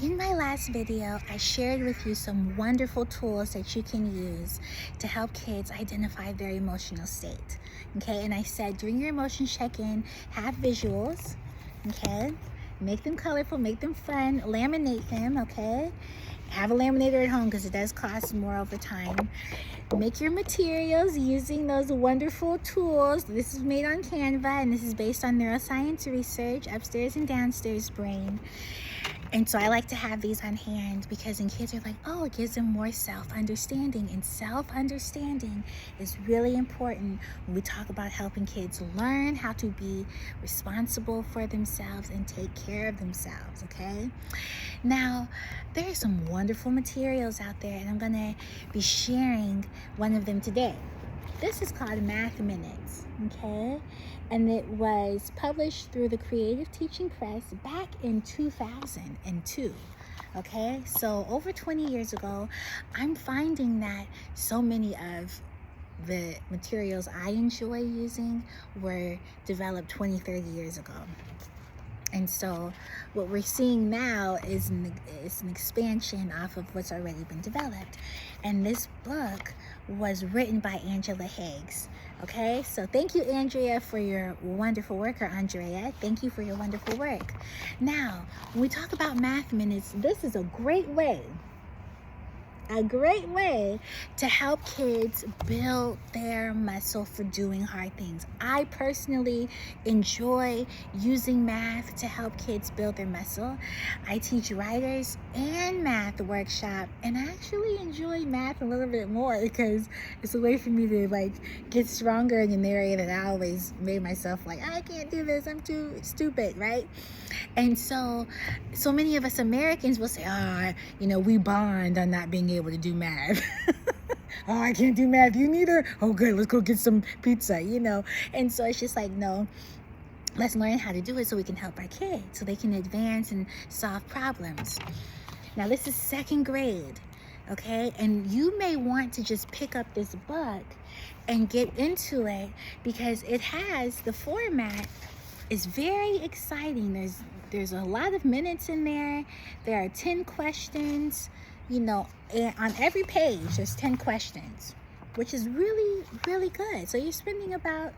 In my last video, I shared with you some wonderful tools that you can use to help kids identify their emotional state. Okay, and I said during your emotion check-in, have visuals, okay? Make them colorful, make them fun, laminate them, okay? Have a laminator at home because it does cost more over time. Make your materials using those wonderful tools. This is made on Canva and this is based on neuroscience research, upstairs and downstairs brain. And so I like to have these on hand because then kids are like, oh, it gives them more self-understanding. And self-understanding is really important when we talk about helping kids learn how to be responsible for themselves and take care of themselves, okay? Now, there are some wonderful materials out there, and I'm gonna be sharing one of them today. This is called Math Minutes, okay? And it was published through the Creative Teaching Press back in 2002, okay? So over 20 years ago, I'm finding that so many of the materials I enjoy using were developed 20, 30 years ago. And so what we're seeing now is an expansion off of what's already been developed. And this book was written by Angela Higgs. Okay, so thank you, Andrea, for your wonderful work, or Andrea, thank you for your wonderful work. Now, when we talk about Math Minutes, this is a great way to help kids build their muscle for doing hard things. I personally enjoy using math to help kids build their muscle. I teach writers and math workshop, and I actually enjoy math a little bit more because it's a way for me to get stronger in an area that I always made myself I can't do this, I'm too stupid, right? And so many of us Americans will say, we bond on not being able to do math. Oh, I can't do math, you neither? Oh good, let's go get some pizza, And so it's just no, let's learn how to do it so we can help our kids, so they can advance and solve problems. Now this is second grade, okay? And you may want to just pick up this book and get into it because it has, the format is very exciting. There's a lot of minutes in there. There are 10 questions, and on every page there's 10 questions, which is really, really good. So you're spending about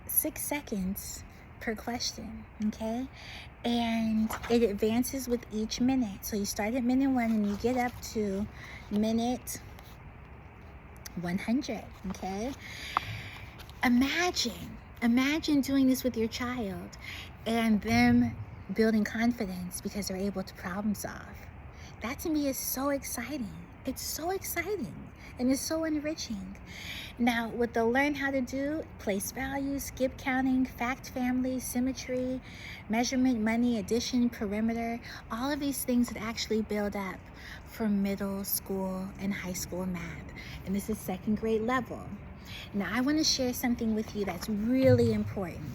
6 seconds per question, okay? And it advances with each minute. So you start at minute 1 and you get up to minute 100, okay? Imagine doing this with your child and them building confidence because they're able to problem solve. That to me is so exciting. It's so exciting and it's so enriching. Now, what they'll learn how to do, place values, skip counting, fact family, symmetry, measurement, money, addition, perimeter, all of these things that actually build up for middle school and high school math. And this is second grade level. Now, I want to share something with you that's really important.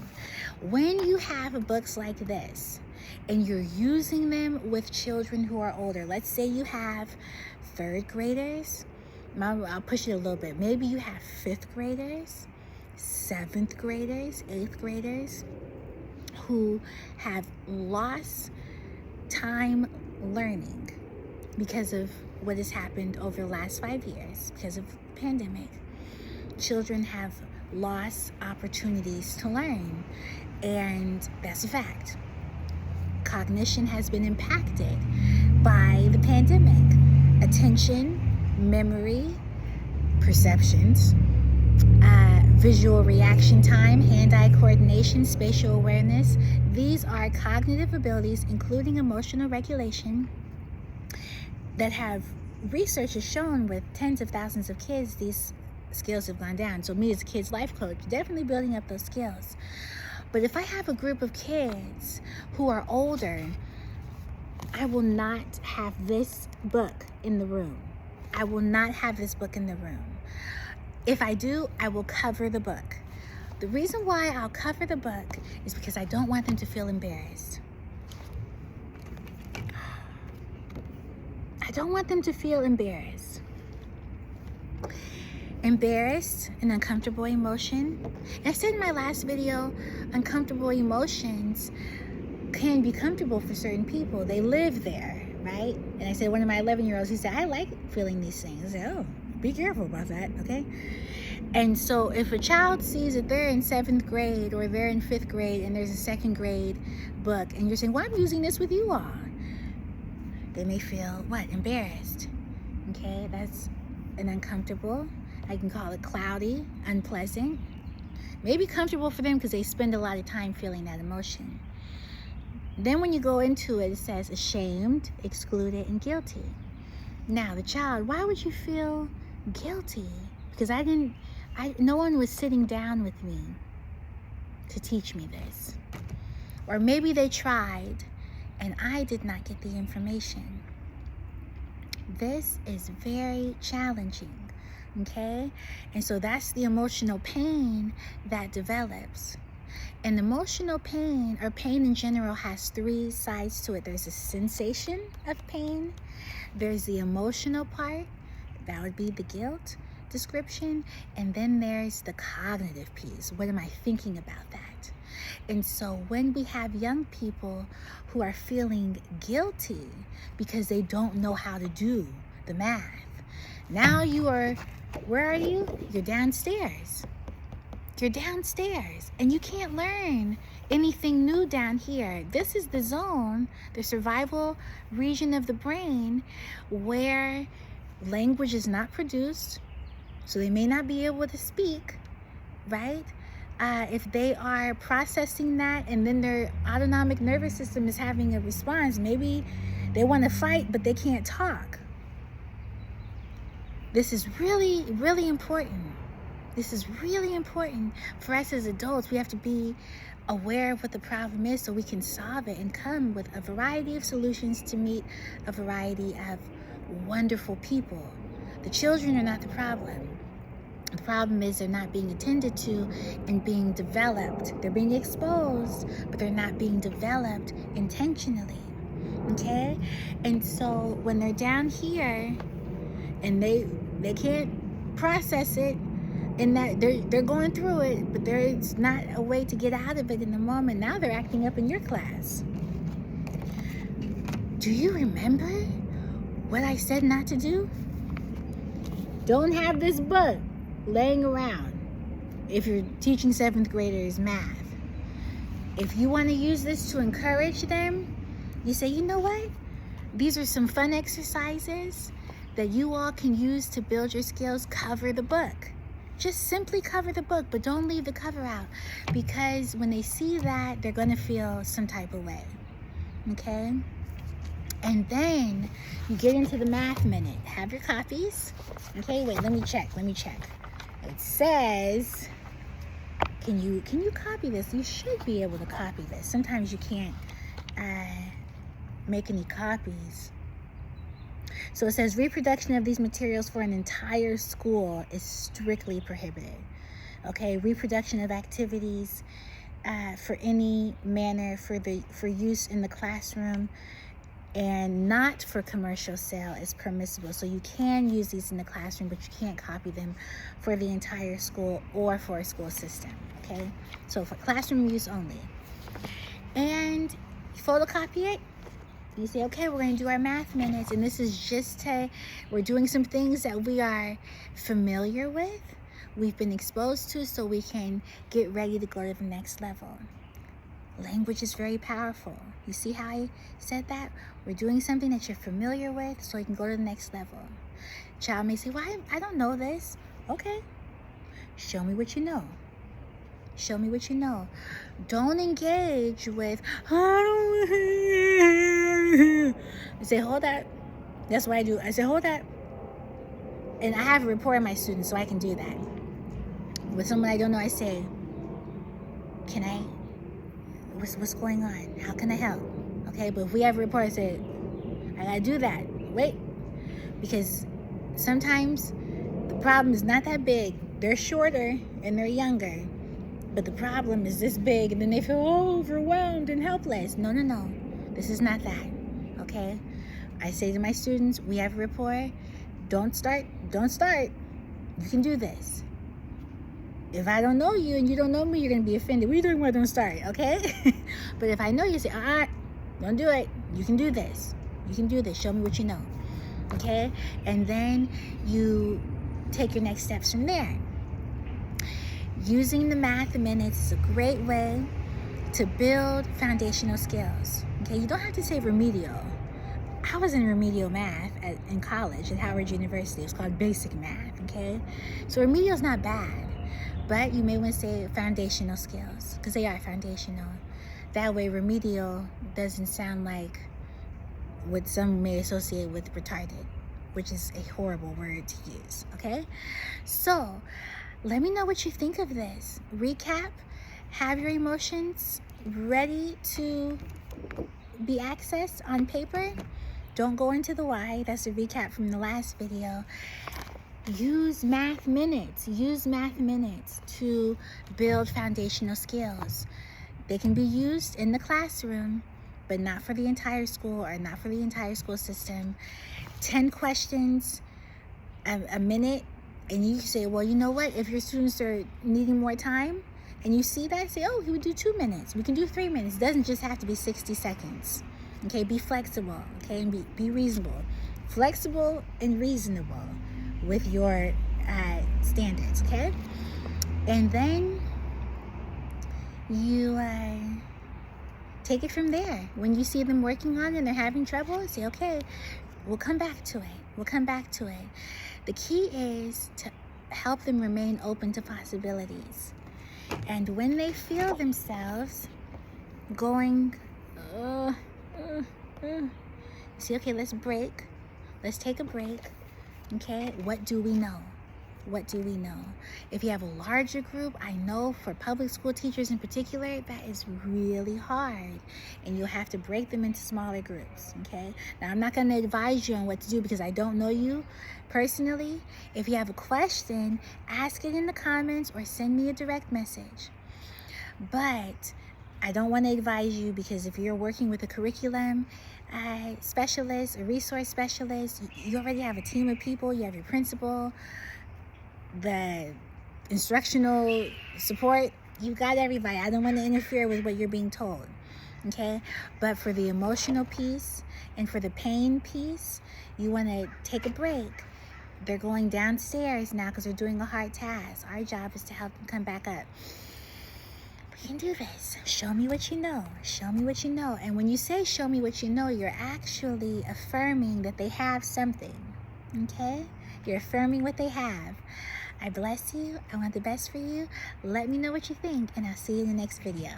When you have books like this and you're using them with children who are older, let's say you have third graders, I'll push it a little bit. Maybe you have fifth graders, seventh graders, eighth graders who have lost time learning because of what has happened over the last 5 years, because of the pandemic. Children have lost opportunities to learn, and that's a fact. Cognition has been impacted by the pandemic. Attention, memory, perceptions, visual reaction time, hand-eye coordination, spatial awareness. These are cognitive abilities, including emotional regulation, that have research has shown with tens of thousands of kids, these skills have gone down. So me as a kid's life coach, definitely building up those skills. But if I have a group of kids who are older, I will not have this book in the room. I will not have this book in the room. If I do, I will cover the book. The reason why I'll cover the book is because I don't want them to feel embarrassed. I don't want them to feel embarrassed. Embarrassed, an uncomfortable emotion. And I said in my last video, uncomfortable emotions can be comfortable for certain people. They live there, right? And I said, one of my 11-year-olds, he said, I like feeling these things. I said, oh, be careful about that, okay? And so if a child sees that they're in 7th grade or they're in 5th grade and there's a 2nd grade book and you're saying, well, I'm using this with you all, they may feel, what, embarrassed, okay? That's an uncomfortable. I can call it cloudy, unpleasant. Maybe comfortable for them because they spend a lot of time feeling that emotion. Then when you go into it, it says ashamed, excluded, and guilty. Now, the child, why would you feel guilty? Because no one was sitting down with me to teach me this. Or maybe they tried and I did not get the information. This is very challenging, okay? And so that's the emotional pain that develops. And emotional pain, or pain in general, has 3 sides to it. There's a sensation of pain. There's the emotional part. That would be the guilt description. And then there's the cognitive piece. What am I thinking about that? And so when we have young people who are feeling guilty because they don't know how to do the math, now you are, where are you? You're downstairs. You're downstairs and you can't learn anything new down here. This is the zone, the survival region of the brain where language is not produced, so they may not be able to speak, right? If they are processing that and then their autonomic nervous system is having a response, maybe they want to fight, but they can't talk. This is really, really important. This is really important for us as adults. We have to be aware of what the problem is so we can solve it and come with a variety of solutions to meet a variety of wonderful people. The children are not the problem. The problem is they're not being attended to and being developed. They're being exposed, but they're not being developed intentionally, okay? And so when they're down here and they can't process it, and that they're going through it, but there's not a way to get out of it in the moment. Now they're acting up in your class. Do you remember what I said not to do? Don't have this book laying around if you're teaching 7th graders math. If you want to use this to encourage them, you say, you know what? These are some fun exercises that you all can use to build your skills. Cover the book. Just simply cover the book, but don't leave the cover out, because when they see that, they're going to feel some type of way, okay? And then you get into the math minute. Have your copies. Okay, wait, let me check. It says, can you copy this? You should be able to copy this. Sometimes you can't make any copies. So it says reproduction of these materials for an entire school is strictly prohibited. Okay, reproduction of activities for any manner for use in the classroom and not for commercial sale is permissible. So you can use these in the classroom, but you can't copy them for the entire school or for a school system. Okay, so for classroom use only. And you photocopy it. You say, okay, we're going to do our math minutes, and this is just we're doing some things that we are familiar with, we've been exposed to, so we can get ready to go to the next level. Language is very powerful. You see how I said that? We're doing something that you're familiar with so you can go to the next level. Child may say, well, I don't know this. Okay, show me what you know. Show me what you know. Don't engage with, I say, hold up. That's what I do. I say, hold up. And I have a rapport with my students, so I can do that. With someone I don't know, I say, what's going on? How can I help? Okay, but if we have a rapport, I say, I gotta do that. Wait. Because sometimes the problem is not that big. They're shorter and they're younger. But the problem is this big, and then they feel overwhelmed and helpless. No. This is not that, okay? I say to my students, we have a rapport. Don't start. You can do this. If I don't know you and you don't know me, you're going to be offended. What are you talking about? Don't start, okay? But if I know you, say, don't do it. You can do this. You can do this. Show me what you know, okay? And then you take your next steps from there. Using the math minutes is a great way to build foundational skills, okay? You don't have to say remedial. I was in remedial math in college at Howard University. It's called basic math, okay? So remedial is not bad, but you may want to say foundational skills because they are foundational. That way remedial doesn't sound like what some may associate with retarded, which is a horrible word to use, okay? So let me know what you think of this. Recap, have your emotions ready to be accessed on paper. Don't go into the why. That's a recap from the last video. Use math minutes. Use math minutes to build foundational skills. They can be used in the classroom, but not for the entire school or not for the entire school system. 10 questions a minute. And you say, well, you know what? If your students are needing more time and you see that, say, oh, we would do 2 minutes. We can do 3 minutes. It doesn't just have to be 60 seconds. Okay, be flexible, okay, and be reasonable. Flexible and reasonable with your standards, okay? And then you take it from there. When you see them working on it and they're having trouble, say, okay, we'll come back to it. We'll come back to it. The key is to help them remain open to possibilities. And when they feel themselves going, say, okay, let's break. Let's take a break. Okay, what do we know? What do we know? If you have a larger group, I know for public school teachers in particular, that is really hard. And you'll have to break them into smaller groups, okay? Now, I'm not going to advise you on what to do because I don't know you personally. If you have a question, ask it in the comments or send me a direct message. But I don't want to advise you because if you're working with a curriculum specialist, a resource specialist, you already have a team of people. You have your principal, the instructional support, you got everybody. I don't want to interfere with what you're being told, okay? But for the emotional piece and for the pain piece, you want to take a break. They're going downstairs now because they're doing a hard task. Our job is to help them come back up. We can do this. Show me what you know. Show me what you know. And when you say show me what you know, you're actually affirming that they have something, okay? You're affirming what they have. I bless you. I want the best for you. Let me know what you think, and I'll see you in the next video.